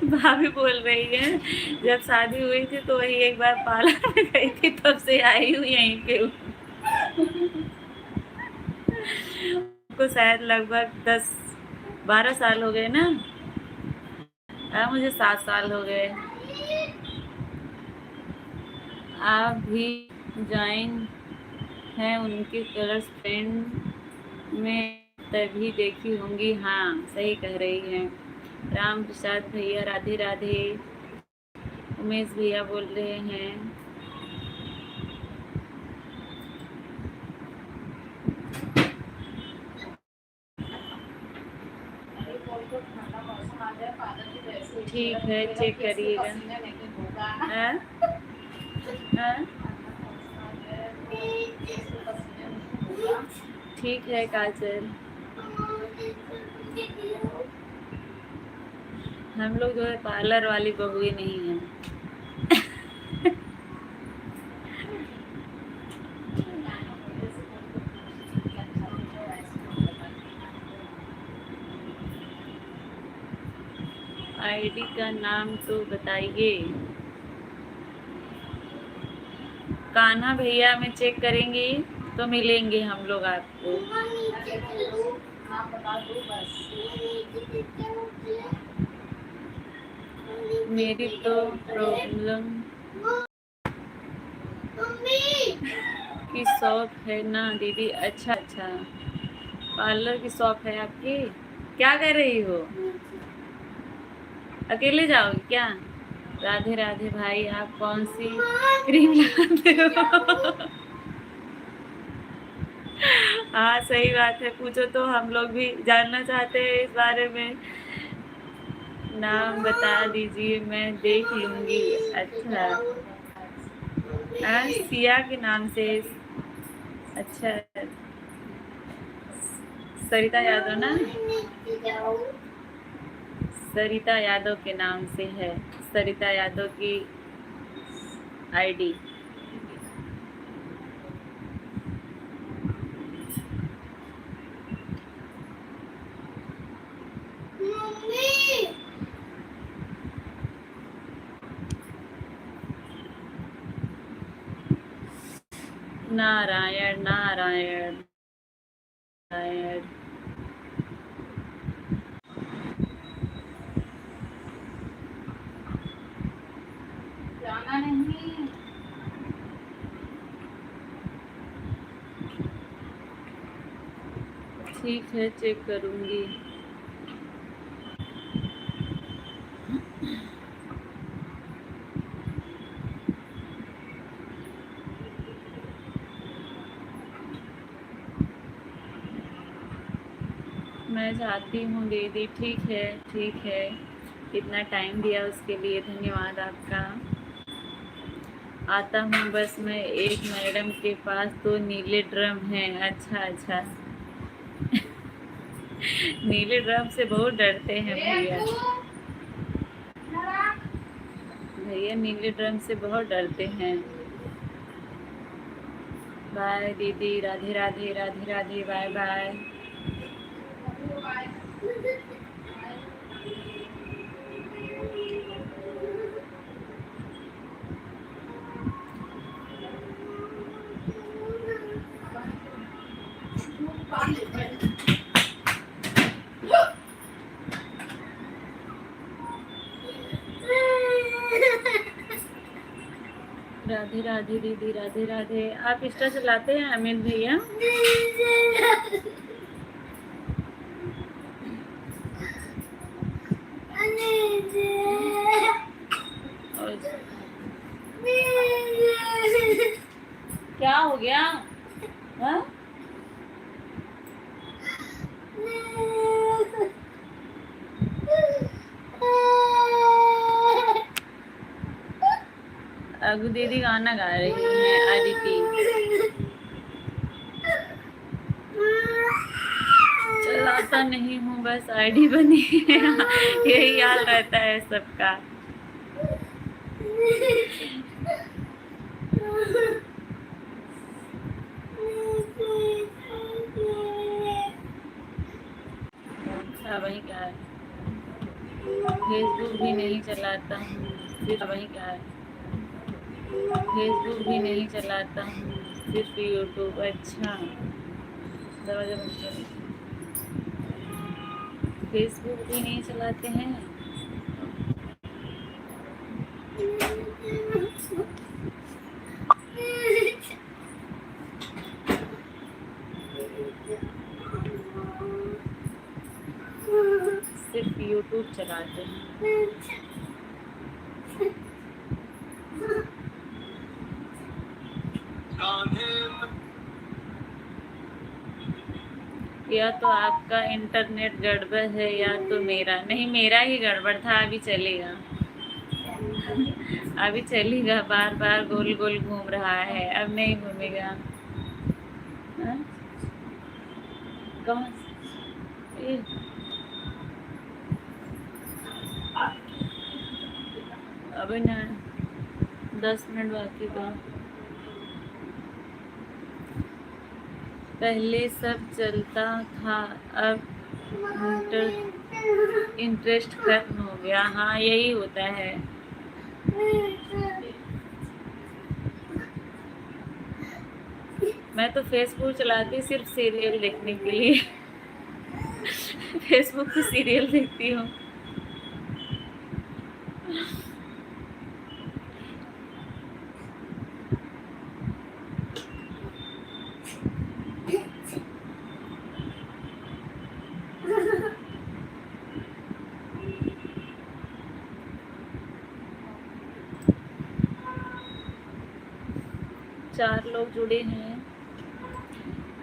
भाभी बोल रही है जब शादी हुई थी तो वही एक बार पार्लर में गई थी, तब से आई हूँ यहीं पे हूँ। को शायद लगभग 10-12 साल हो गए ना। मुझे 7 साल हो गए। आप भी ज्वाइन हैं उनके कलर्स फ्रेंड में, तभी देखी होंगी। हाँ सही कह रही हैं। राम प्रसाद भैया राधे राधे। उमेश भैया बोल रहे हैं। ठीक है चेक करिएगा। हाँ? हाँ? ठीक है काजल। हम लोग जो है पार्लर वाली बहुएं नहीं हैं। आईडी का नाम तो बताइए। कान्हा भैया में चेक करेंगे तो मिलेंगे हम लोग आपको। मेरी तो प्रॉब्लम की शॉप है ना दीदी। अच्छा अच्छा, पार्लर की शॉप है आपकी। क्या कर रही हो? अकेले जाओगे क्या? राधे राधे भाई, आप कौन सी क्रीम लगाते हो? हाँ सही बात है, पूछो तो हम लोग भी जानना चाहते हैं इस बारे में। नाम बता दीजिए मैं देख लूंगी। अच्छा सिया के नाम से। अच्छा सरिता यादव ना? सरिता यादव के नाम से है। सरिता यादव की आईडी। नारायण नारायण नारायण। जाना नहीं। ठीक है चेक करूंगी। मैं चाहती हूँ दीदी। ठीक है ठीक है, इतना टाइम दिया उसके लिए धन्यवाद आपका। आता हूँ बस मैं, एक मैडम के पास 2 नीले ड्रम हैं। अच्छा अच्छा नीले ड्रम से बहुत डरते हैं भैया। भैया नीले ड्रम से बहुत डरते हैं। बाय दीदी, राधे राधे राधे राधे, बाय बाय। राधे राधे दीदी, राधे राधे। आप इंस्टा चलाते हैं अमित भैया? क्या हो गया? हाँ? अगू दीदी गाना गा रही है आदिति। चलाता नहीं हूँ, बस आईडी बनी है यही हाल रहता है सबका। वही क्या है, फेसबुक भी नहीं चलाता हूँ, सिर्फ वही क्या है, फेसबुक भी नहीं चलाता हूँ, सिर्फ यूट्यूब। अच्छा, दरवाजा बंद करो। फेसबुक भी नहीं चलाते हैं? सिर्फ यूट्यूब चलाते हैं। या तो आपका इंटरनेट गड़बड़ है या तो मेरा। नहीं, मेरा ही गड़बड़ था। अभी चलेगा, अभी चलेगा। बार बार गोल गोल घूम रहा है, अब नहीं घूमेगा। हाँ? कौन? अभी ना 10 मिनट बाकी था। पहले सब चलता था, अब इंटरेस्ट खत्म हो गया। हाँ, यही होता है। मैं तो फेसबुक चलाती सिर्फ सीरियल देखने के लिए फेसबुक पे सीरियल देखती हूँ। चार लोग जुड़े हैं।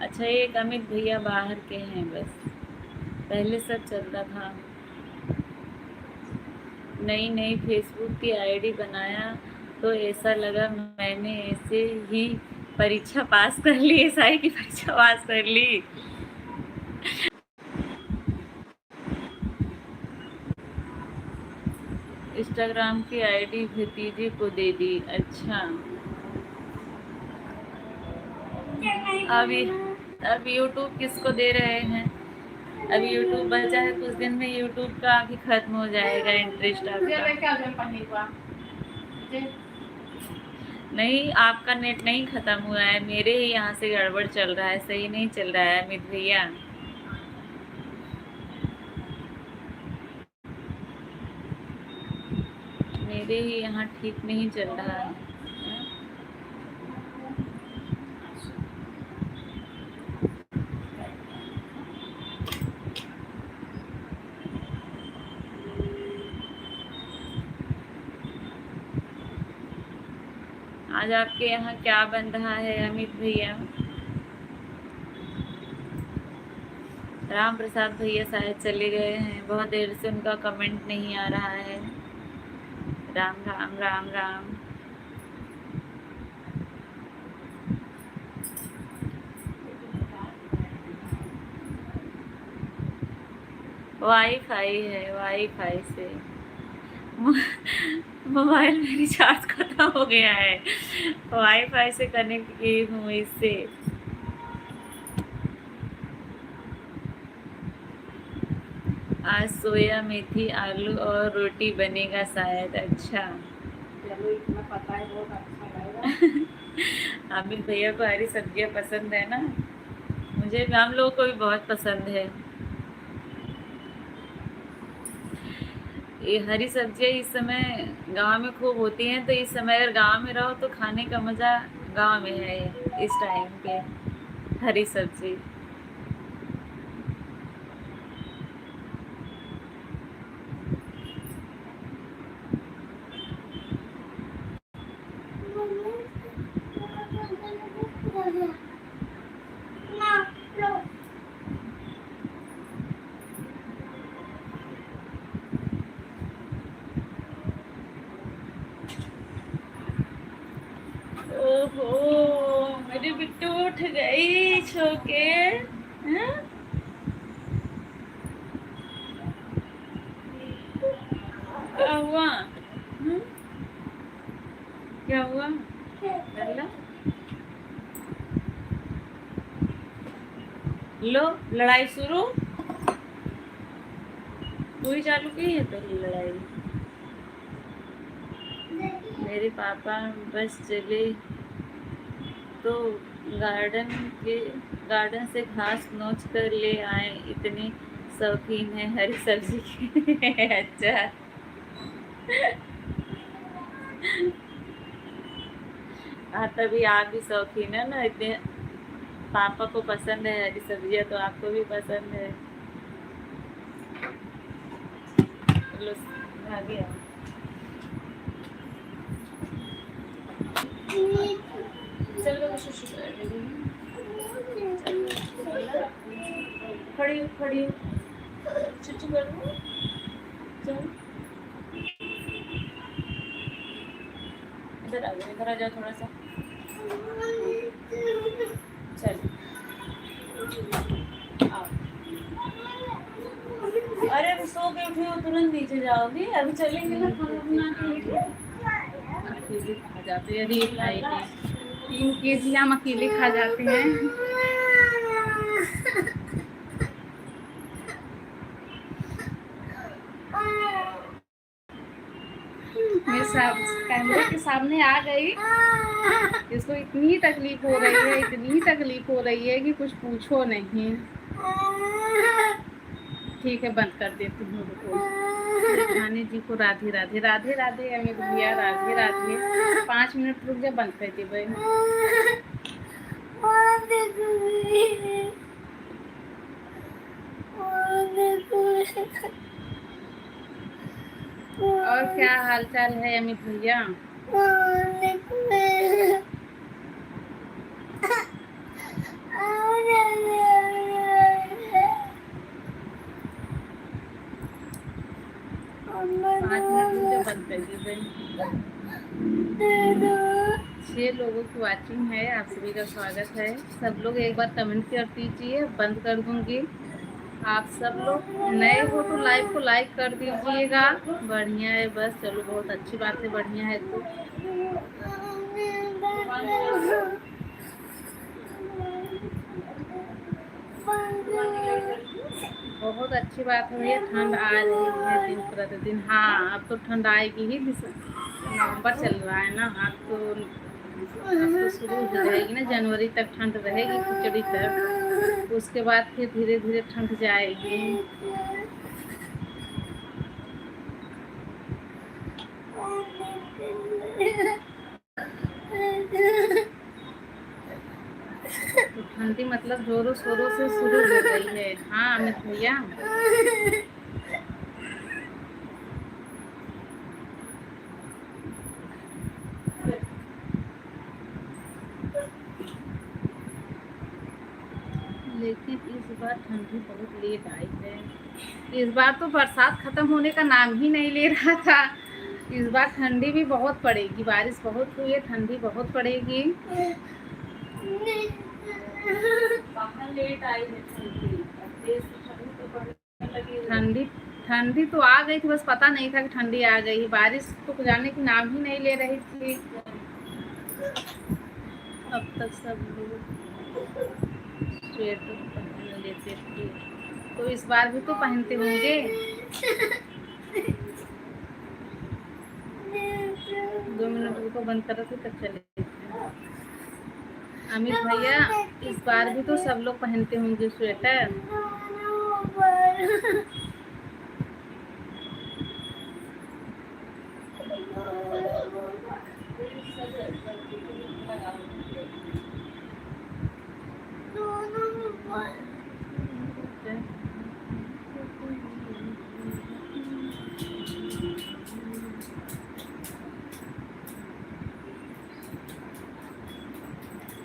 अच्छा, एक अमित भैया बाहर के हैं बस। पहले सब चलता था। नई फेसबुक की आईडी बनाया तो ऐसा लगा मैंने ऐसे ही परीक्षा पास कर ली, एसआई की परीक्षा पास कर ली। इंस्टाग्राम की आईडी भतीजे को दे दी। अच्छा, अब यूट्यूब किसको दे रहे हैं? अब यूट्यूब बचा है, कुछ दिन में यूट्यूब का भी खत्म हो जाएगा इंटरेस्ट आपका। नहीं, आपका नेट नहीं खत्म हुआ है, मेरे ही यहाँ से गड़बड़ चल रहा है, सही नहीं चल रहा है अमित भैया। मेरे ही यहाँ ठीक नहीं चल रहा है। आज आपके यहाँ क्या बन रहा है अमित भैया? राम प्रसाद भैया शायद चले गए हैं, बहुत देर से उनका कमेंट नहीं आ रहा है। राम राम राम राम। वाईफाई है, वाईफाई से मोबाइल में रिचार्ज खत्म हो गया है, वाईफाई से कनेक्ट की हूँ इससे। आज सोया मेथी आलू और रोटी बनेगा शायद। अच्छा, चलो इतना पता है, बहुत अच्छा लगेगा। अमित भैया को हरी सब्जियां पसंद है ना, मुझे हम लोगों को भी बहुत पसंद है। ये हरी सब्जियां इस समय गांव में खूब होती हैं, तो इस समय अगर गांव में रहो तो खाने का मज़ा गांव में है इस टाइम पे, हरी सब्जी। ओहो, मेरी बिट्टू उठ गई सो के। हैं? क्या हुआ? क्या हुआ लल्ला? लो, लड़ाई शुरू। तू ही चालू की है पहली लड़ाई। मेरे पापा बस चले तो गार्डन से घास नोच कर ले आए, इतने शौकीन है हरी सब्जी के। अच्छा, हाँ तभी आप भी शौकीन है ना, इतने पापा को पसंद है हरी सब्जियाँ तो आपको भी पसंद है। लो, आ गया। चलो शुशु कर दे। खड़ी हो, खड़ी हो, शुशु कर दो। चल इधर आ जाओ, इधर आ जाओ थोड़ा सा। चल आओ। अरे अभी सो के उठी हो, तुरंत नीचे जाओगी? अभी चलेंगे ना खाना बना के लेके। अकेले खा जाते हैं, अरे खाए थे 3 केजी हम अकेले खा जाते हैं। मेरे कैमरे के सामने आ गई, इसको इतनी तकलीफ हो रही है, इतनी तकलीफ हो रही है कि कुछ पूछो नहीं। ठीक है, बंद कर देती हूँ, रुको। खाने जी को राधे राधे, राधे राधे अमित भैया, राधे राधे। 5 मिनट रुक जा, बंद कर दे भाई। और क्या हालचाल है अमित भैया? बंद कर दी भाई। 6 लोगों की वाचिंग है, आप सभी का स्वागत है। सब लोग एक बार कमेंट कर दीजिए, बंद कर दूंगी। आप सब लोग नए हो तो लाइव को लाइक कर दीजिएगा। बढ़िया है, बस चलो बहुत अच्छी बात है, बढ़िया है तो। बहुत अच्छी बात है भैया, ठंड आ रही है दिन प्रतिदिन। हाँ, अब तो ठंड आएगी ही, नवंबर चल रहा है ना, अब तो शुरू हो जाएगी ना, जनवरी तक ठंड रहेगी खिचड़ी तक, उसके बाद फिर धीरे धीरे ठंड जाएगी। तो ठंडी मतलब जोरों शोरों से शुरू हो गई है। हाँ अमित भैया, लेकिन इस बार ठंडी बहुत लेट आई है। इस बार तो बरसात खत्म होने का नाम ही नहीं ले रहा था। इस बार ठंडी भी बहुत पड़ेगी, बारिश बहुत हुई है, ठंडी बहुत पड़ेगी। बाहर लेट आई है ठंडी, अब तेज ठंडी तो पड़ने लगी है। ठंडी ठंडी तो आ गई थी, बस पता नहीं था कि ठंडी आ गई। बारिश तो जाने की नाम ही नहीं ले रही थी। अब तक सब लोग स्वेटर पहन लेते थे, तो इस बार भी तो पहनते होंगे। 2 मिनट रुको, बंद करो फिर तब चले। अमित भैया, इस बार भी तो सब लोग पहनते होंगे स्वेटर।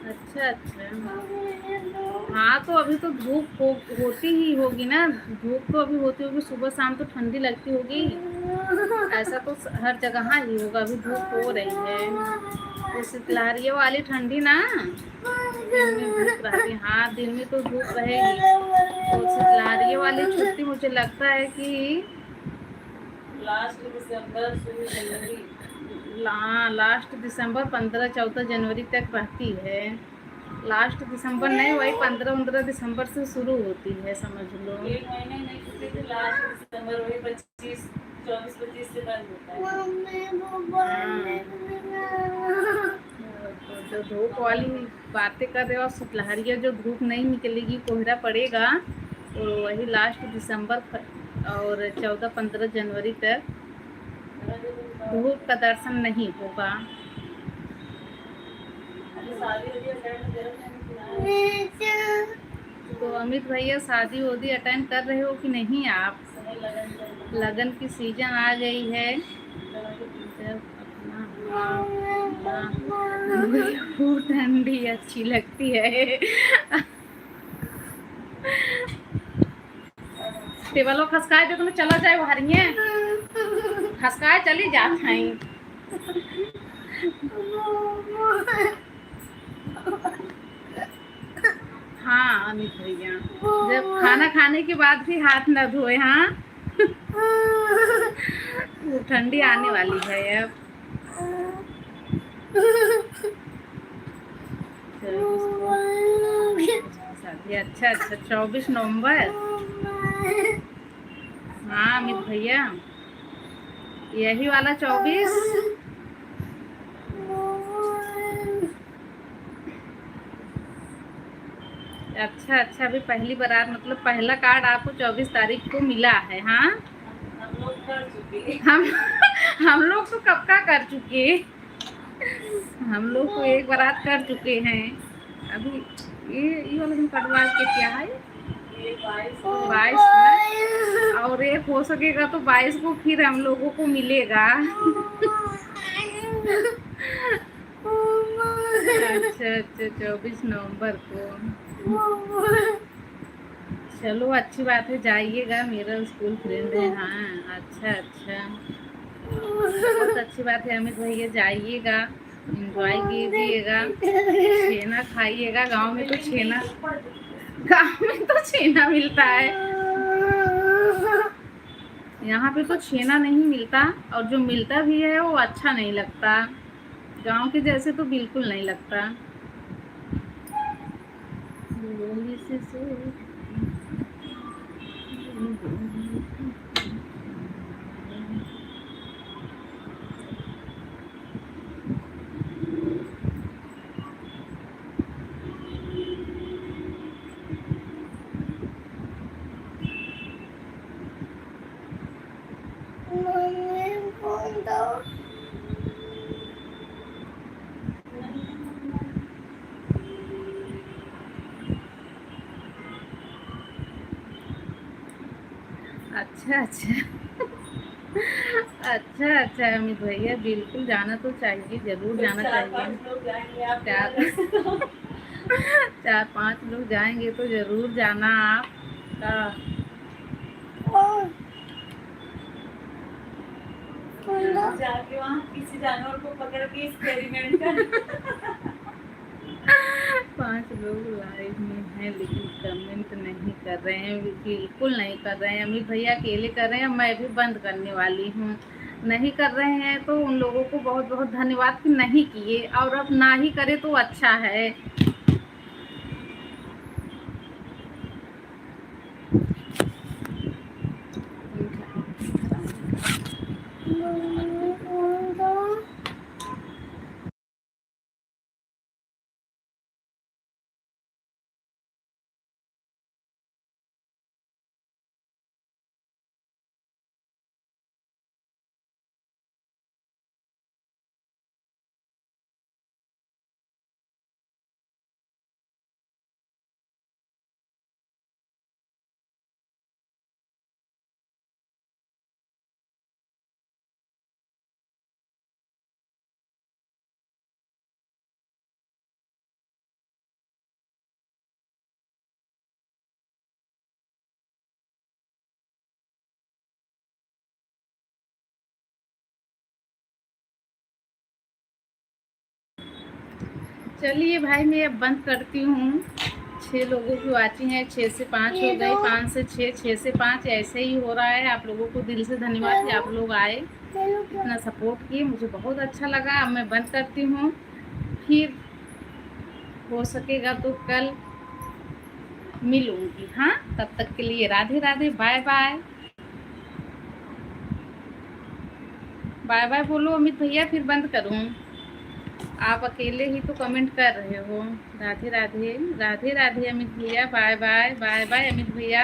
अच्छा अच्छा, हाँ तो अभी तो धूप होती ही होगी ना। धूप तो अभी होती होगी, सुबह शाम तो ठंडी लगती होगी। ऐसा तो हर जगह ही होगा। अभी धूप हो रही है, तो शीतलहरियों वाली ठंडी ना, दिन में धूप रहती। हाँ, दिन में तो धूप रहेगी। तो शीतलहरियों वाली छुट्टी मुझे लगता है कि लास्ट दिसंबर शुरू जनवरी, लास्ट दिसंबर 15-14 जनवरी तक रहती है। लास्ट दिसंबर नहीं, वही 15-15 दिसंबर से शुरू होती है, समझ लो। एक महीने नहीं छुट्टी थी, लास्ट दिसंबर वही 24-25 से बंद होता है। तो जो धूप वाली बातें कर रहे हो, शीतलहरियाँ जो धूप नहीं निकलेगी, कोहरा पड़ेगा, तो वही लास्ट दिसंबर और 14-15 जनवरी तक धूप का दर्शन नहीं होगा। तो अमित भैया, शादी वादी अटेंड कर रहे हो कि नहीं आप? लगन की सीजन आ गई है। जब अपना ठंडी अच्छी लगती है। टेबलों खसकाए दे, तुम्हें चला जाए बाहरिए खसकाए चली जात हैं। हाँ अमित भैया, जब खाना खाने के बाद भी हाथ न धोए। हाँ, वो ठंडी आने वाली है अब। अच्छा अच्छा, 24 नवंबर। हाँ अमित भैया, यही वाला 24। अच्छा अच्छा, अभी पहली बारात, मतलब पहला कार्ड आपको 24 तारीख को मिला है। हाँ, हम लोग कर चुके, हम लोग तो कब का कर चुके। हम लोग तो एक बारात कर चुके हैं। अभी ये वाला दिन कटवा के क्या है, 22 और एक हो सकेगा तो 22 को फिर हम लोगों को मिलेगा। अच्छा अच्छा, 24 नवंबर को। चलो अच्छी बात है, जाइएगा, मेरा स्कूल फ्रेंड है। हाँ अच्छा अच्छा, बहुत अच्छी बात है अमित भैया, जाइएगा, एंजॉय कीजिएगा, छेना खाइएगा। गांव में तो छेना मिलता है, यहाँ पे तो छेना नहीं मिलता, और जो मिलता भी है वो अच्छा नहीं लगता। गांव के जैसे तो बिल्कुल नहीं लगता। अच्छा अच्छा, अच्छा अच्छा अमित भैया, बिल्कुल जाना तो चाहिए, जरूर जाना चाहिए। 4-5 लोग जाएंगे तो जरूर जाना आप का। जाके वहाँ किसी जानवर को पकड़ के एक्सपेरिमेंट कर 5 लोग लाइव में हैं लेकिन कमेंट नहीं कर रहे हैं, बिल्कुल नहीं कर रहे हैं। अमित भैया अकेले कर रहे हैं, मैं भी बंद करने वाली हूँ। नहीं कर रहे हैं तो उन लोगों को बहुत बहुत धन्यवाद कि नहीं किए, और अब ना ही करे तो अच्छा है। चलिए भाई मैं अब बंद करती हूँ। 6 लोगों की वाचिंग है, 6 से 5 हो गई, 5 से 6, 6 से 5 ऐसे ही हो रहा है। आप लोगों को दिल से धन्यवाद कि आप लोग आए, इतना सपोर्ट किए, मुझे बहुत अच्छा लगा। अब मैं बंद करती हूँ, फिर हो सकेगा तो कल मिलूंगी। हाँ, तब तक के लिए Radhe Radhe, bye bye. Bye bye बोलो अमित भैया, फिर बंद करूँ। आप अकेले ही तो कमेंट कर रहे हो। राधे राधे, राधे राधे अमित भैया, bye bye, bye bye Amit भैया।